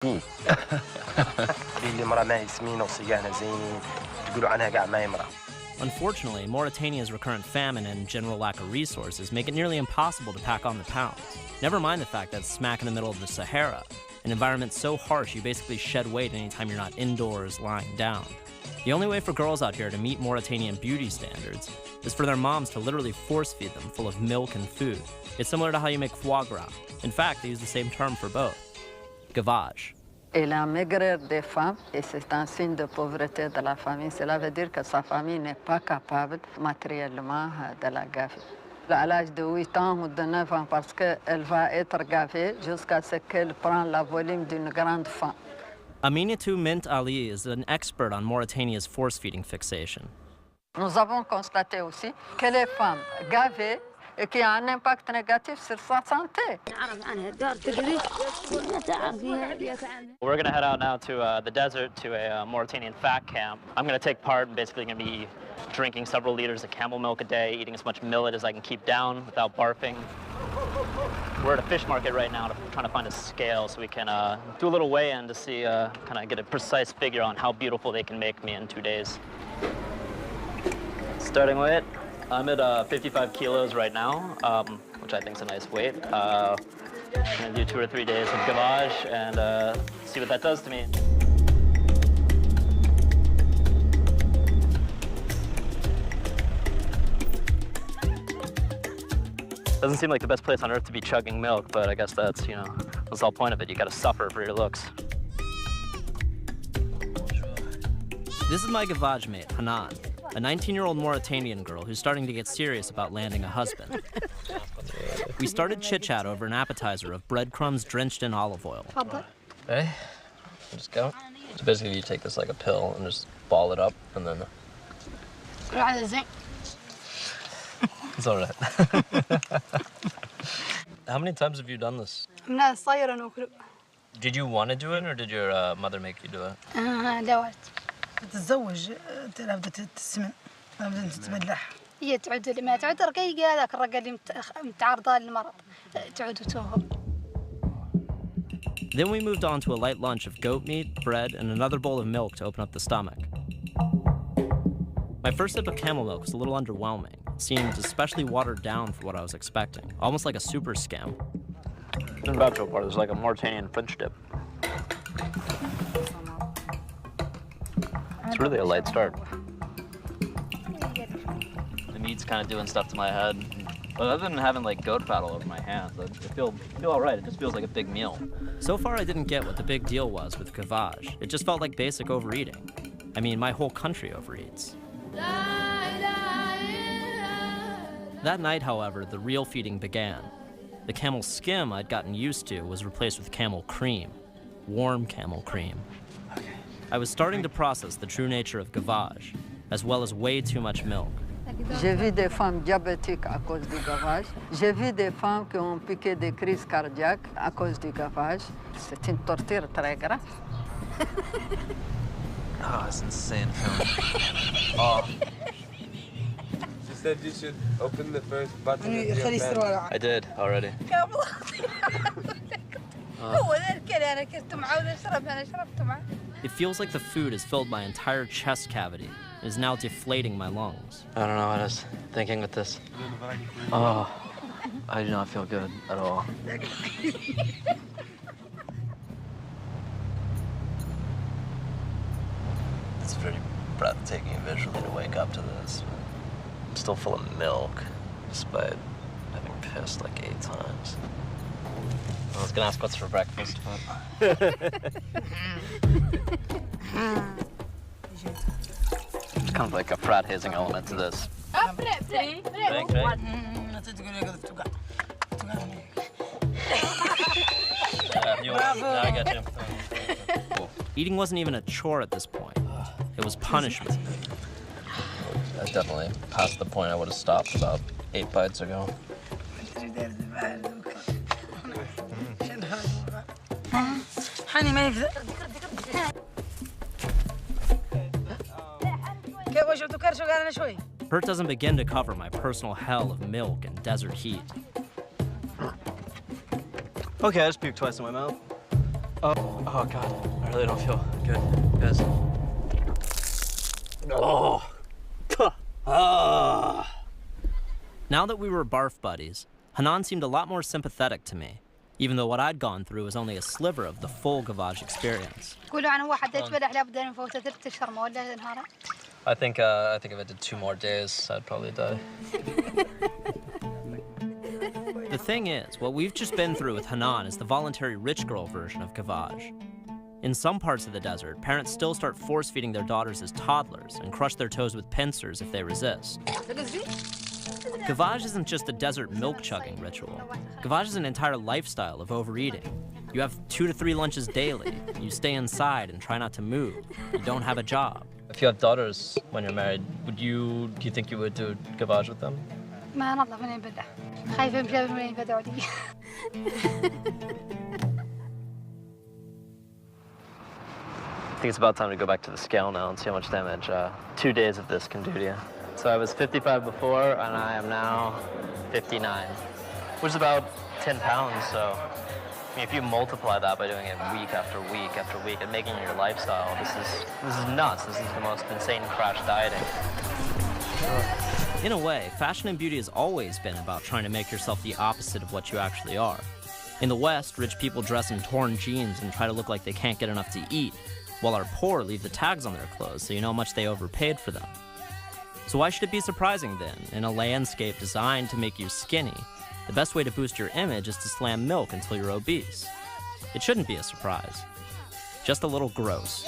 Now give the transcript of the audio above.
اللي مرة ما هي سمينة وصيانة زين تقولوا عنها قاع ما يمرأ. Unfortunately, Mauritania's recurrent famine and general lack of resources make it nearly impossible to pack on the pounds. Never mind the fact that it's smack in the middle of the Sahara, an environment so harsh you basically shed weight anytime you're not indoors lying down. The only way for girls out here to meet Mauritanian beauty standards is for their moms to literally force feed them full of milk and food. It's similar to how you make foie gras. In fact, they use the same term for both. Gavage. Elle a maigrir des femmes et c'est un signe de pauvreté de la famille. Cela veut dire que sa famille n'est pas capable matériellement de la gaver. À l'âge de 8 ans ou de 9 ans, parce qu'elle va être gavée jusqu'à ce qu'elle prenne la volume d'une grande femme. Aminatou Mint Ali is an expert on Mauritania's force-feeding fixation. Nous avons constaté aussi que les femmes gavées et qui a un impact négatif sur sa santé. We're going to head out now to the desert to a Mauritanian fat camp. I'm going to take part and basically going to be drinking several liters of camel milk a day, eating as much millet as I can keep down without barfing. We're at a fish market right now trying to find a scale so we can do a little weigh-in to see, kind of get a precise figure on how beautiful they can make me in 2 days. Starting weight. I'm at 55 kilos right now, which I think is a nice weight. I'm gonna do 2 or 3 days of gavage and see what that does to me. Doesn't seem like the best place on earth to be chugging milk, but I guess that's, you know, that's the whole point of it. You gotta suffer for your looks. This is my gavage mate, Hanan, a 19-year-old Mauritanian girl who's starting to get serious about landing a husband. We started chit-chat over an appetizer of breadcrumbs drenched in olive oil. Hey, just go. So basically you take this like a pill and just ball it up and then... It's all right. How many times have you done this? Did you want to do it or did your mother make you do it? تتزوج بدها تسمن بدها تتملح هي تعود ما تعود رقيقة هذاك الرقة اللي متعرضة للمرض تعود وتوهم. Then we moved on to a light lunch of goat meat, bread, and another bowl of milk to open up the stomach. My first sip of camel milk was a little underwhelming. It seemed especially watered down for what I was expecting, almost like a super skim. In about to part, there's like a Mauritanian French dip. It's really a light start. The meat's kind of doing stuff to my head. But other than having like goat fat all over my hands, I feel all right. It just feels like a big meal. So far, I didn't get what the big deal was with gavage. It just felt like basic overeating. I mean, my whole country overeats. That night, however, the real feeding began. The camel skim I'd gotten used to was replaced with camel cream, warm camel cream. I was starting to process the true nature of gavage, as well as way too much milk. J'ai vu des femmes diabétiques à cause du gavage. J'ai vu des femmes qui ont piqué des crises cardiaques à cause du gavage. C'est une torture très grave. Oh, it's insane. Oh. She said you should open the first button. I did already. It feels like the food has filled my entire chest cavity and is now deflating my lungs. I don't know what I was thinking with this. Oh, I do not feel good at all. It's pretty breathtaking visually to wake up to this. I'm still full of milk, despite having pissed like 8 times. I was gonna ask what's for breakfast, but... There's kind of like a frat hazing element to this. Drink. Now I got you. Cool. Eating wasn't even a chore at this point. It was punishment. I definitely passed the point I would have stopped about 8 bites ago. Hurt doesn't begin to cover my personal hell of milk and desert heat. Okay, I just puked twice in my mouth. Oh God, I really don't feel good, guys. Oh. Now that we were barf buddies, Hanan seemed a lot more sympathetic to me, even though what I'd gone through was only a sliver of the full Gavé experience. I think if I did 2 more days, I'd probably die. The thing is, what we've just been through with Hanan is the voluntary rich girl version of Gavé. In some parts of the desert, parents still start force-feeding their daughters as toddlers and crush their toes with pincers if they resist. Gavé isn't just a desert milk-chugging ritual. Gavé is an entire lifestyle of overeating. You have 2 to 3 lunches daily. You stay inside and try not to move. You don't have a job. If you have daughters when you're married, do you think you would do Gavé with them? ما نظف من ينبدع خايفة مشابه من ينبدعوا لي. I think it's about time to go back to the scale now and see how much damage 2 days of this can do to you. So I was 55 before, and I am now 59, which is about 10 pounds. So I mean, if you multiply that by doing it week after week after week and making it your lifestyle, this is nuts. This is the most insane crash dieting. In a way, fashion and beauty has always been about trying to make yourself the opposite of what you actually are. In the West, rich people dress in torn jeans and try to look like they can't get enough to eat, while our poor leave the tags on their clothes so you know how much they overpaid for them. So why should it be surprising then, in a landscape designed to make you skinny, the best way to boost your image is to slam milk until you're obese? It shouldn't be a surprise. Just a little gross.